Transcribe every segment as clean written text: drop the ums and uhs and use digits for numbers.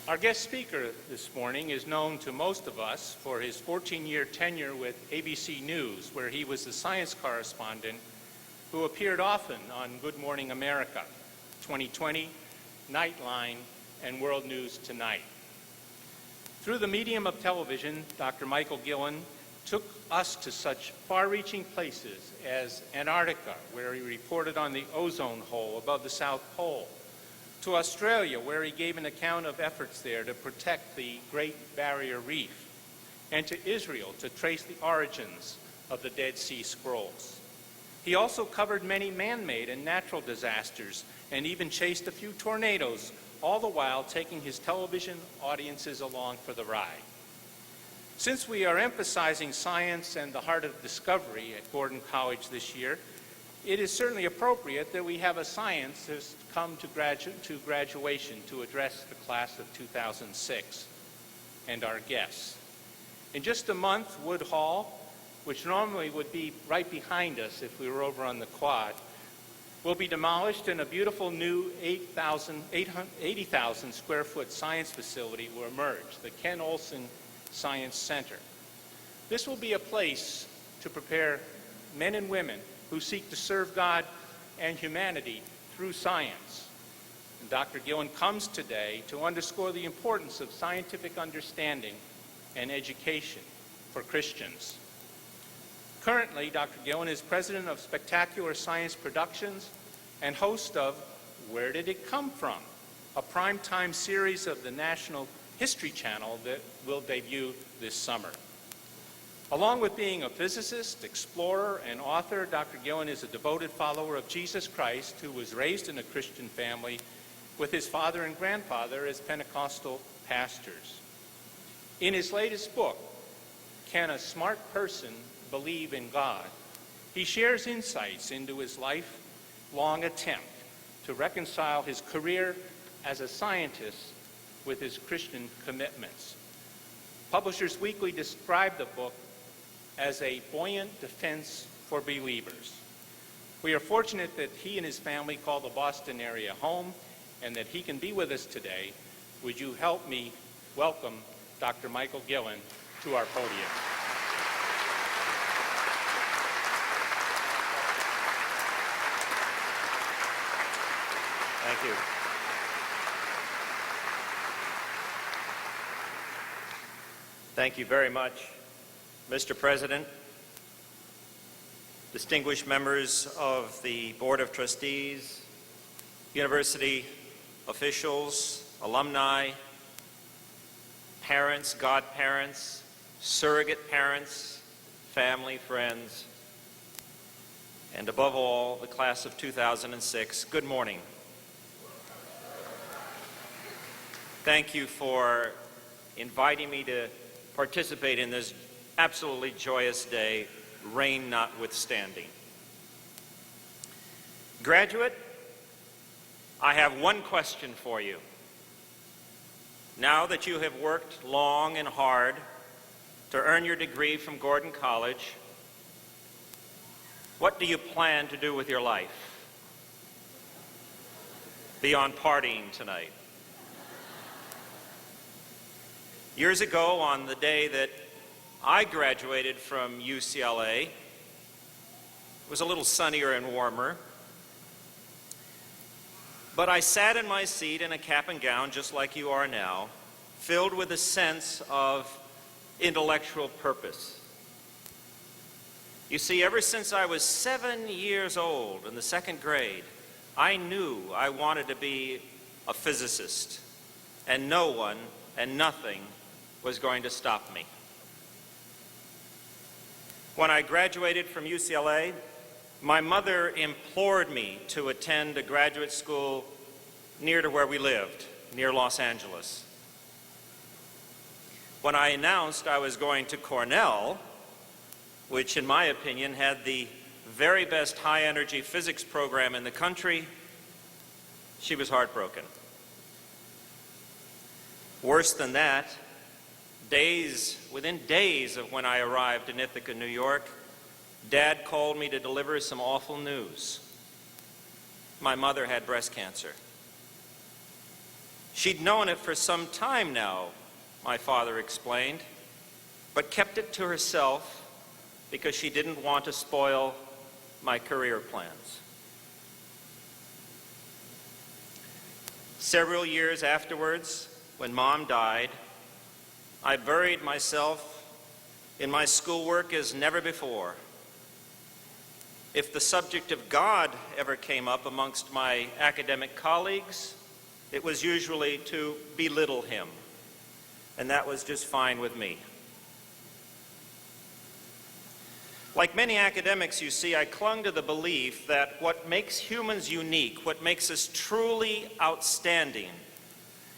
Our guest speaker this morning is known to most of us for his 14-year tenure with ABC News, where he was the science correspondent who appeared often on Good Morning America, 2020, Nightline, and World News Tonight. Through the medium of television, Dr. Michael Gillen took us to such far-reaching places as Antarctica, where he reported on the ozone hole above the South Pole, to Australia, where he gave an account of efforts there to protect the Great Barrier Reef, and to Israel to trace the origins of the Dead Sea Scrolls. He also covered many man-made and natural disasters and even chased a few tornadoes, all the while taking his television audiences along for the ride. Since we are emphasizing science and the heart of discovery at Gordon College this year, it is certainly appropriate that we have a scientist come to graduation to address the class of 2006 and our guests. In just a month, Wood Hall, which normally would be right behind us if we were over on the quad, will be demolished and a beautiful new 80,000 square foot science facility will emerge, the Ken Olson Science Center. This will be a place to prepare men and women who seek to serve God and humanity through science. And Dr. Gillen comes today to underscore the importance of scientific understanding and education for Christians. Currently, Dr. Gillen is president of Spectacular Science Productions and host of Where Did It Come From?, a primetime series of the National History Channel that will debut this summer. Along with being a physicist, explorer, and author, Dr. Gillen is a devoted follower of Jesus Christ who was raised in a Christian family with his father and grandfather as Pentecostal pastors. In his latest book, Can a Smart Person Believe in God?, he shares insights into his lifelong attempt to reconcile his career as a scientist with his Christian commitments. Publishers Weekly described the book as a buoyant defense for believers. We are fortunate that he and his family call the Boston area home and that he can be with us today. Would you help me welcome Dr. Michael Gillen to our podium? Thank you. Thank you very much, Mr. President, distinguished members of the Board of Trustees, university officials, alumni, parents, godparents, surrogate parents, family, friends, and above all, the class of 2006. Good morning. Thank you for inviting me to participate in this absolutely joyous day, rain notwithstanding. Graduate, I have one question for you. Now that you have worked long and hard to earn your degree from Gordon College, what do you plan to do with your life beyond partying tonight? Years ago, on the day that I graduated from UCLA, it was a little sunnier and warmer, but I sat in my seat in a cap and gown just like you are now, filled with a sense of intellectual purpose. You see, ever since I was 7 years old in the second grade, I knew I wanted to be a physicist, and no one and nothing was going to stop me. When I graduated from UCLA, my mother implored me to attend a graduate school near to where we lived, near Los Angeles. When I announced I was going to Cornell, which in my opinion had the very best high-energy physics program in the country, she was heartbroken. Worse than that, within days of when I arrived in Ithaca, New York, Dad called me to deliver some awful news. My mother had breast cancer. She'd known it for some time now, my father explained, but kept it to herself because she didn't want to spoil my career plans. Several years afterwards, when Mom died, I buried myself in my schoolwork as never before. If the subject of God ever came up amongst my academic colleagues, it was usually to belittle him, and that was just fine with me. Like many academics, you see, I clung to the belief that what makes humans unique, what makes us truly outstanding,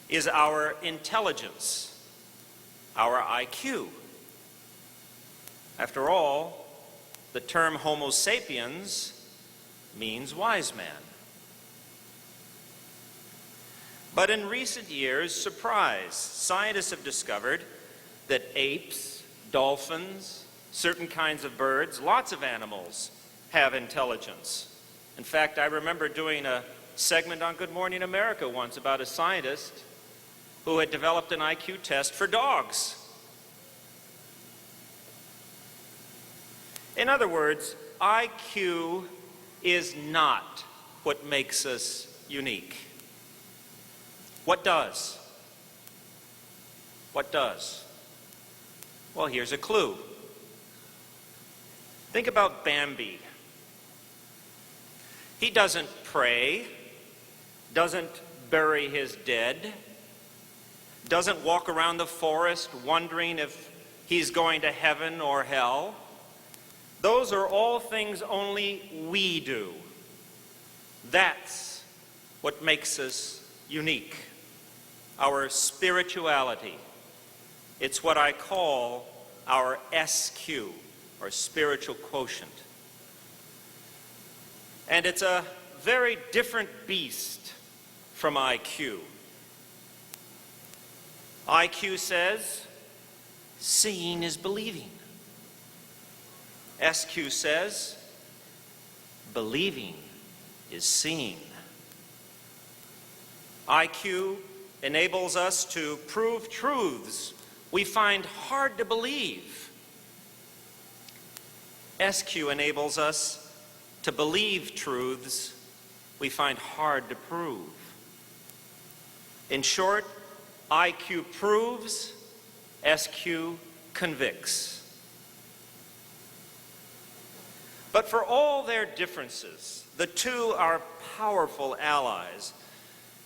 is our intelligence, our IQ. After all, the term Homo sapiens means wise man. But in recent years, surprise, scientists have discovered that apes, dolphins, certain kinds of birds, lots of animals have intelligence. In fact, I remember doing a segment on Good Morning America once about a scientist who had developed an IQ test for dogs. In other words, IQ is not what makes us unique. What does? What does? Well, here's a clue. Think about Bambi. He doesn't pray, doesn't bury his dead, doesn't walk around the forest wondering if he's going to heaven or hell. Those are all things only we do. That's what makes us unique. Our spirituality. It's what I call our SQ, or spiritual quotient. And it's a very different beast from IQ. IQ says, seeing is believing. SQ says, believing is seeing. IQ enables us to prove truths we find hard to believe. SQ enables us to believe truths we find hard to prove. In short, IQ proves, SQ convicts. But for all their differences, the two are powerful allies.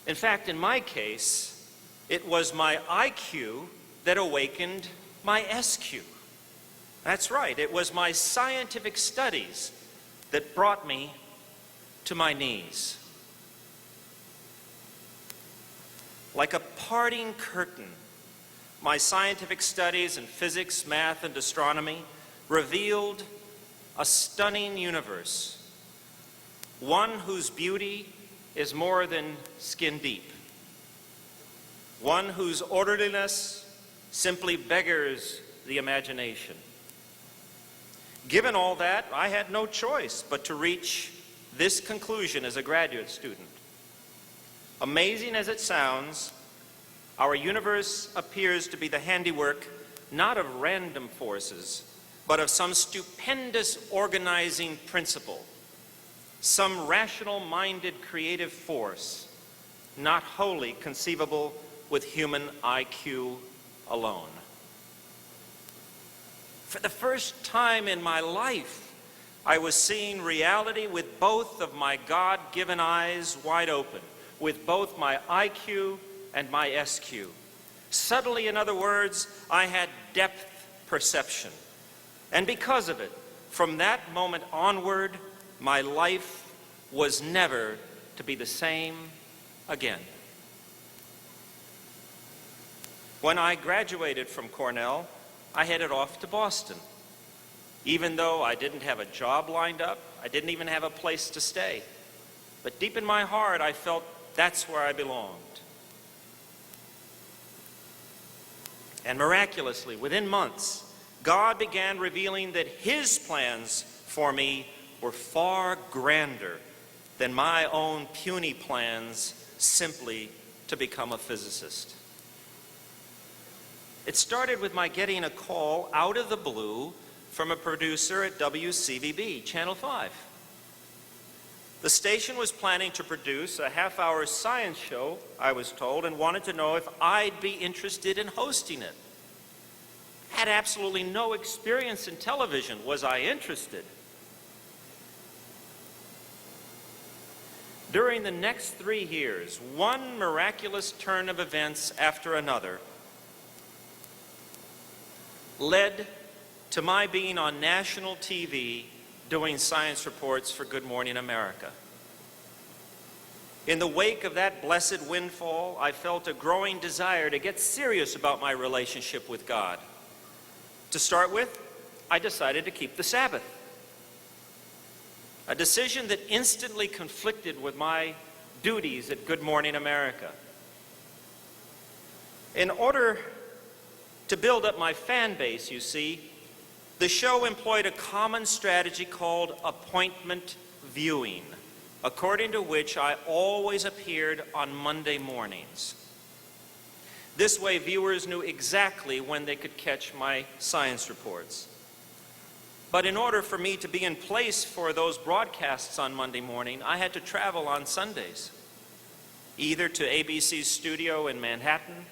In fact, in my case, it was my IQ that awakened my SQ. That's right, it was my scientific studies that brought me to my knees. Like a parting curtain, my scientific studies in physics, math, and astronomy revealed a stunning universe, one whose beauty is more than skin deep, one whose orderliness simply beggars the imagination. Given all that, I had no choice but to reach this conclusion as a graduate student. Amazing as it sounds, our universe appears to be the handiwork not of random forces, but of some stupendous organizing principle, some rational-minded creative force, not wholly conceivable with human IQ alone. For the first time in my life, I was seeing reality with both of my God-given eyes wide open, with both my IQ and my SQ. Subtly, in other words, I had depth perception. And because of it, from that moment onward, my life was never to be the same again. When I graduated from Cornell, I headed off to Boston. Even though I didn't have a job lined up, I didn't even have a place to stay. But deep in my heart, I felt that's where I belonged. And miraculously, within months, God began revealing that His plans for me were far grander than my own puny plans simply to become a physicist. It started with my getting a call out of the blue from a producer at WCVB, Channel 5. The station was planning to produce a half-hour science show, I was told, and wanted to know if I'd be interested in hosting it. I had absolutely no experience in television. Was I interested? During the next 3 years, one miraculous turn of events after another led to my being on national TV doing science reports for Good Morning America. In the wake of that blessed windfall, I felt a growing desire to get serious about my relationship with God. To start with, I decided to keep the Sabbath. A decision that instantly conflicted with my duties at Good Morning America. In order to build up my fan base, you see, the show employed a common strategy called appointment viewing, according to which I always appeared on Monday mornings. This way, viewers knew exactly when they could catch my science reports. But in order for me to be in place for those broadcasts on Monday morning, I had to travel on Sundays, either to ABC's studio in Manhattan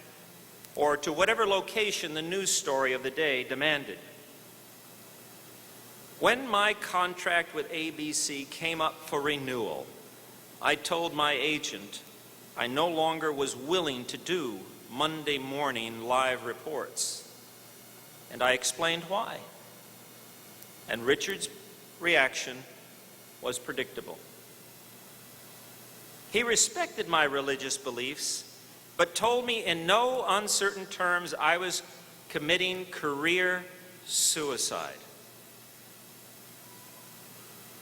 or to whatever location the news story of the day demanded. When my contract with ABC came up for renewal, I told my agent I no longer was willing to do Monday morning live reports, and I explained why. And Richard's reaction was predictable. He respected my religious beliefs, but told me in no uncertain terms I was committing career suicide.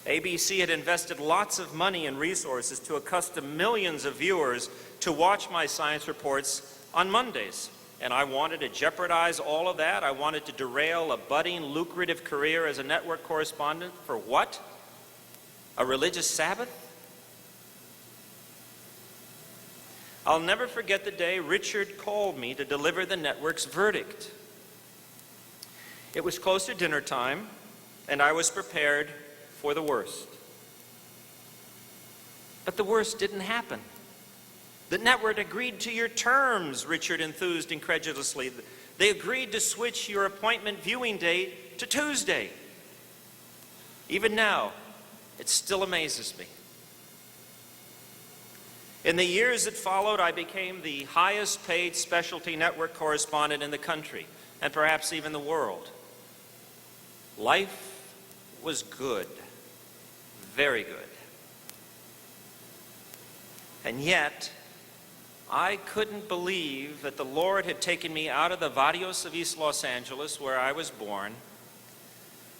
ABC had invested lots of money and resources to accustom millions of viewers to watch my science reports on Mondays. And I wanted to jeopardize all of that. I wanted to derail a budding, lucrative career as a network correspondent for what? A religious Sabbath? I'll never forget the day Richard called me to deliver the network's verdict. It was close to dinner time, and I was prepared for the worst. But the worst didn't happen. The network agreed to your terms, Richard enthused incredulously. They agreed to switch your appointment viewing date to Tuesday. Even now, it still amazes me. In the years that followed, I became the highest paid specialty network correspondent in the country, and perhaps even the world. Life was good, very good. And yet, I couldn't believe that the Lord had taken me out of the barrios of East Los Angeles, where I was born,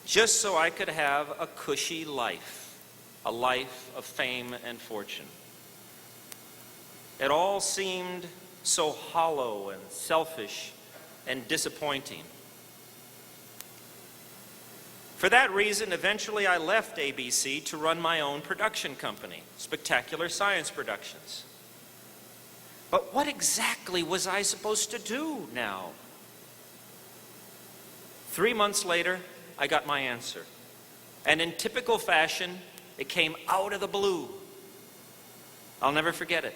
just so I could have a cushy life, a life of fame and fortune. It all seemed so hollow and selfish and disappointing. For that reason, eventually I left ABC to run my own production company, Spectacular Science Productions. But what exactly was I supposed to do now? 3 months later, I got my answer. And in typical fashion, it came out of the blue. I'll never forget it.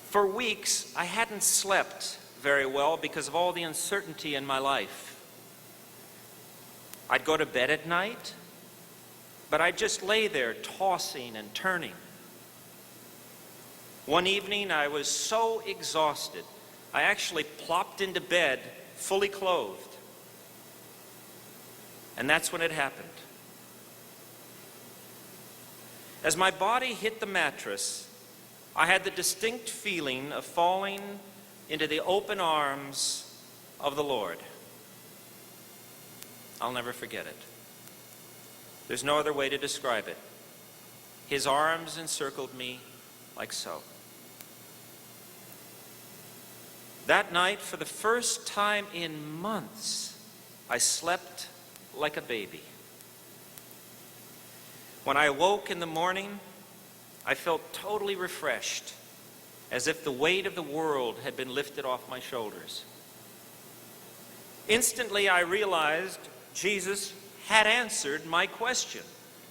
For weeks, I hadn't slept very well because of all the uncertainty in my life. I'd go to bed at night, but I'd just lay there tossing and turning. One evening, I was so exhausted, I actually plopped into bed fully clothed. And that's when it happened. As my body hit the mattress, I had the distinct feeling of falling into the open arms of the Lord. I'll never forget it. There's no other way to describe it. His arms encircled me like so. That night, for the first time in months, I slept like a baby. When I awoke in the morning, I felt totally refreshed. as if the weight of the world had been lifted off my shoulders. Instantly, I realized Jesus had answered my question.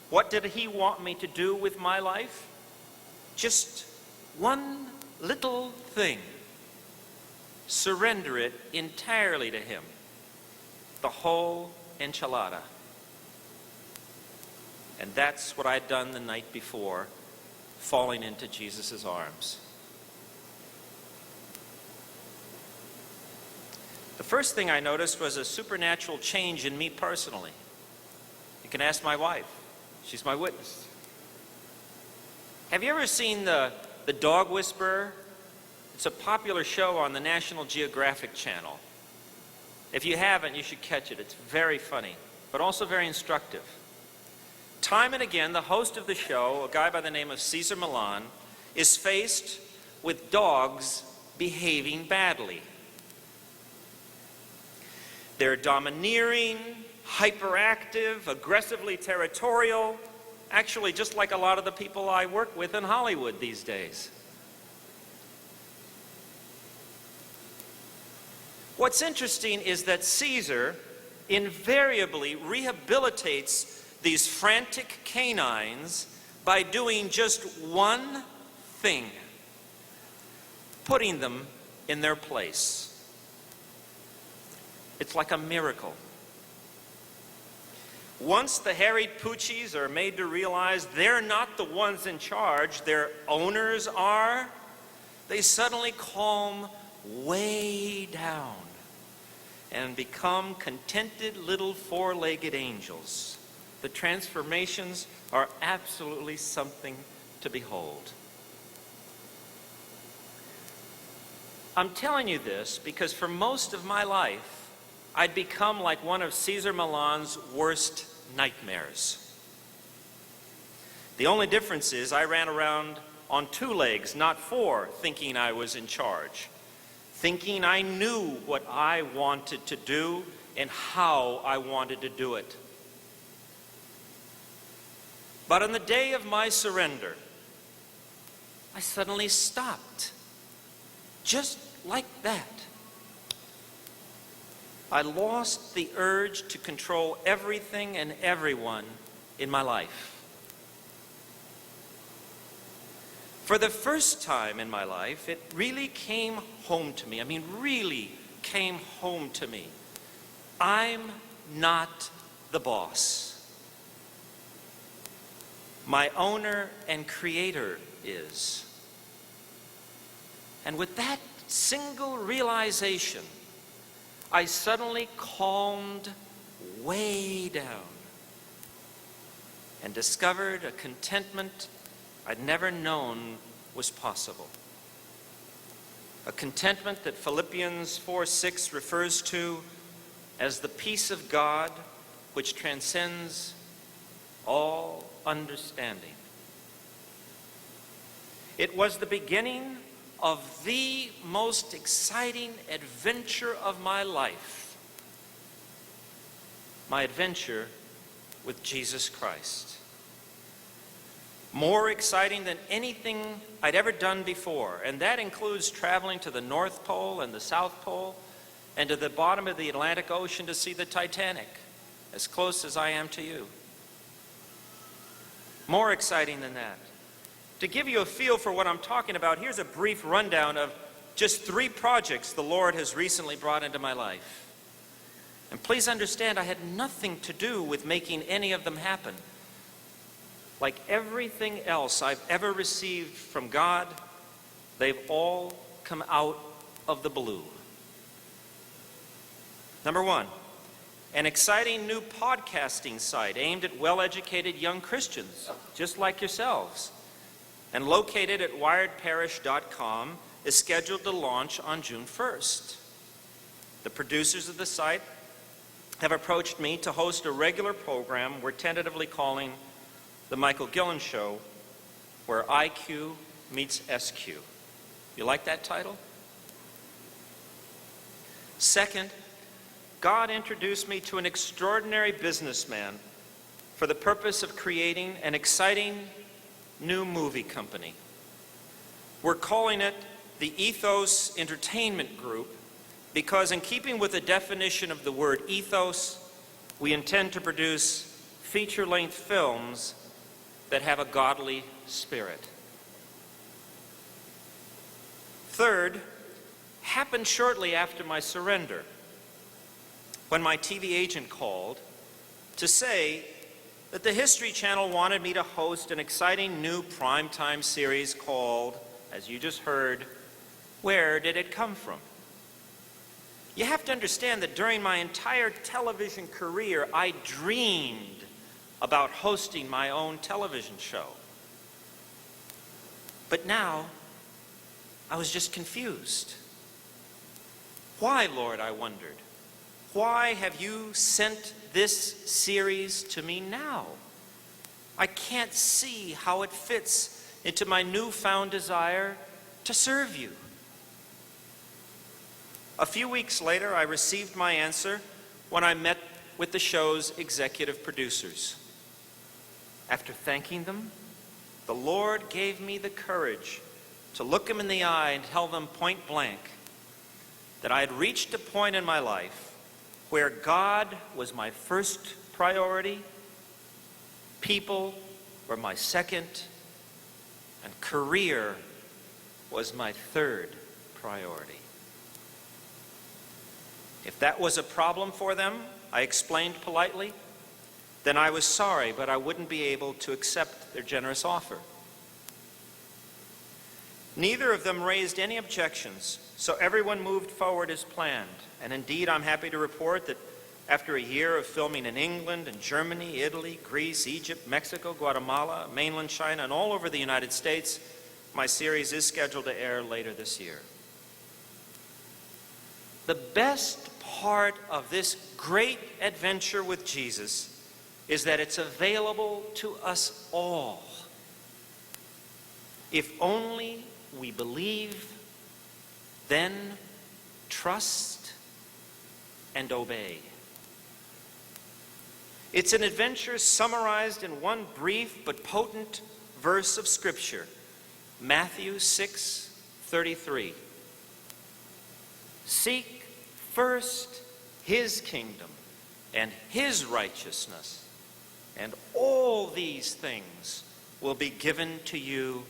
What did he want me to do with my life? Just one little thing. Surrender it entirely to him. The whole enchilada. And that's what I'd done the night before, falling into Jesus' arms. The first thing I noticed was a supernatural change in me personally. You can ask my wife. She's my witness. Have you ever seen the Dog Whisperer? It's a popular show on the National Geographic Channel. If you haven't, you should catch it. It's very funny, but also very instructive. Time and again, the host of the show, a guy by the name of Cesar Millan, is faced with dogs behaving badly. They're domineering, hyperactive, aggressively territorial, actually just like a lot of the people I work with in Hollywood these days. What's interesting is that Cesar invariably rehabilitates these frantic canines by doing just one thing: putting them in their place. It's like a miracle. Once the harried poochies are made to realize they're not the ones in charge, their owners are, they suddenly calm way down and become contented little four-legged angels. The transformations are absolutely something to behold. I'm telling you this because for most of my life, I'd become like one of Cesar Millan's worst nightmares. The only difference is I ran around on two legs, not four, thinking I was in charge, thinking I knew what I wanted to do and how I wanted to do it. But on the day of my surrender, I suddenly stopped, just like that. I lost the urge to control everything and everyone in my life. For the first time in my life, it really came home to me. I mean, really came home to me. I'm not the boss. My owner and creator is. And with that single realization, I suddenly calmed way down and discovered a contentment I'd never known was possible. A contentment that Philippians 4:6 refers to as the peace of God which transcends all understanding. It was the beginning of the most exciting adventure of my life, my adventure with Jesus Christ. More exciting than anything I'd ever done before, and that includes traveling to the North Pole and the South Pole and to the bottom of the Atlantic Ocean to see the Titanic, as close as I am to you. More exciting than that. To give you a feel for what I'm talking about, here's a brief rundown of just 3 projects the Lord has recently brought into my life. And please understand, I had nothing to do with making any of them happen. Like everything else I've ever received from God, they've all come out of the blue. Number 1, an exciting new podcasting site aimed at well-educated young Christians, just like yourselves, and located at wiredparish.com, is scheduled to launch on June 1st. The producers of the site have approached me to host a regular program we're tentatively calling The Michael Gillen Show, where IQ meets SQ. You like that title? Second, God introduced me to an extraordinary businessman for the purpose of creating an exciting new movie company. We're calling it the Ethos Entertainment Group because, in keeping with the definition of the word ethos, we intend to produce feature-length films that have a godly spirit. Third, happened shortly after my surrender, when my TV agent called to say that the History Channel wanted me to host an exciting new primetime series called, as you just heard, Where Did It Come From? You have to understand that during my entire television career, I dreamed about hosting my own television show. But now, I was just confused. Why, Lord, I wondered? Why have you sent this series to me now? I can't see how it fits into my newfound desire to serve you. A few weeks later, I received my answer when I met with the show's executive producers. After thanking them, the Lord gave me the courage to look them in the eye and tell them point blank that I had reached a point in my life where God was my first priority, people were my second, and career was my third priority. If that was a problem for them, I explained politely, then I was sorry, but I wouldn't be able to accept their generous offer. Neither of them raised any objections, so everyone moved forward as planned. And indeed, I'm happy to report that after a year of filming in England and Germany, Italy, Greece, Egypt, Mexico, Guatemala, mainland China, and all over the United States, my series is scheduled to air later this year. The best part of this great adventure with Jesus is that it's available to us all. If only we believe, then trust and obey. It's an adventure summarized in one brief but potent verse of Scripture, Matthew 6:33. Seek first his kingdom and his righteousness, and all these things will be given to you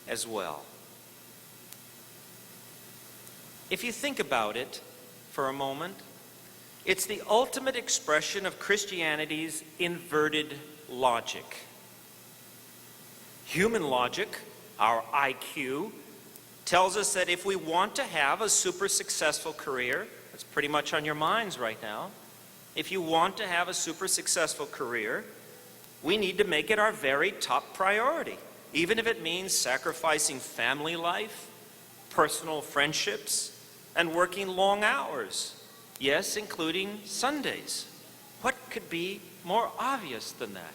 as well. If you think about it for a moment, it's the ultimate expression of Christianity's inverted logic. Human logic, our IQ, tells us that if we want to have a super successful career, that's pretty much on your minds right now, if you want to have a super successful career, we need to make it our very top priority, even if it means sacrificing family life, personal friendships, and working long hours. Yes, including Sundays. What could be more obvious than that?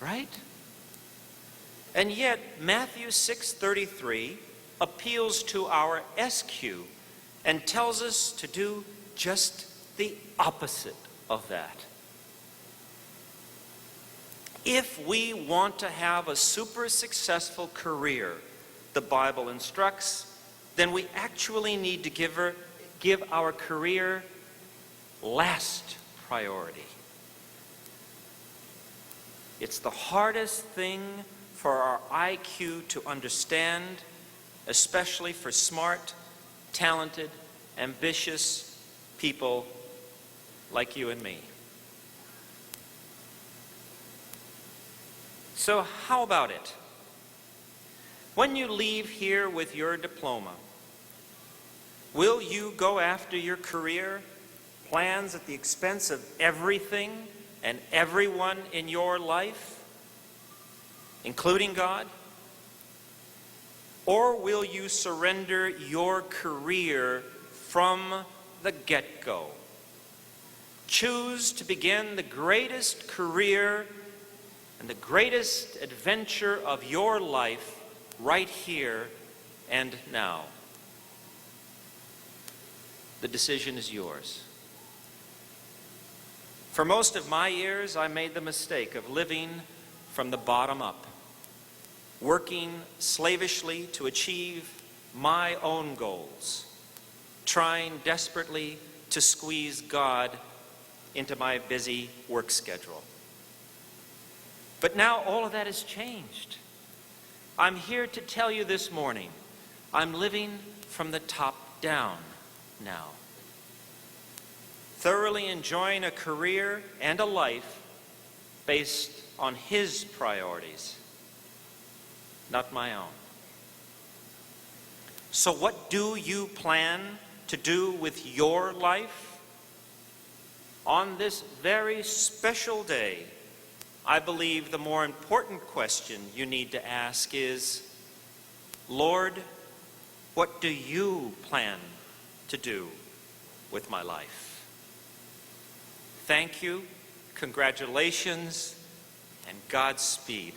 Right? And yet, Matthew 6:33 appeals to our SQ and tells us to do just the opposite of that. If we want to have a super successful career, the Bible instructs, then we actually need to give our career last priority. It's the hardest thing for our IQ to understand, especially for smart, talented, ambitious people like you and me. So how about it? When you leave here with your diploma, will you go after your career plans at the expense of everything and everyone in your life, including God? Or will you surrender your career from the get-go? Choose to begin the greatest career and the greatest adventure of your life right here and now. The decision is yours. For most of my years, I made the mistake of living from the bottom up, working slavishly to achieve my own goals, trying desperately to squeeze God into my busy work schedule. But now all of that has changed. I'm here to tell you this morning, I'm living from the top down now. Thoroughly enjoying a career and a life based on His priorities, not my own. So what do you plan to do with your life? On this very special day, I believe the more important question you need to ask is, Lord, what do you plan to do with my life? Thank you, congratulations, and Godspeed.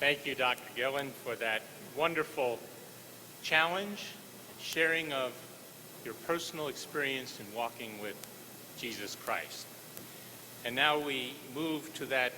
Thank you, Dr. Gillen, for that wonderful challenge and sharing of your personal experience in walking with Jesus Christ. And now we move to that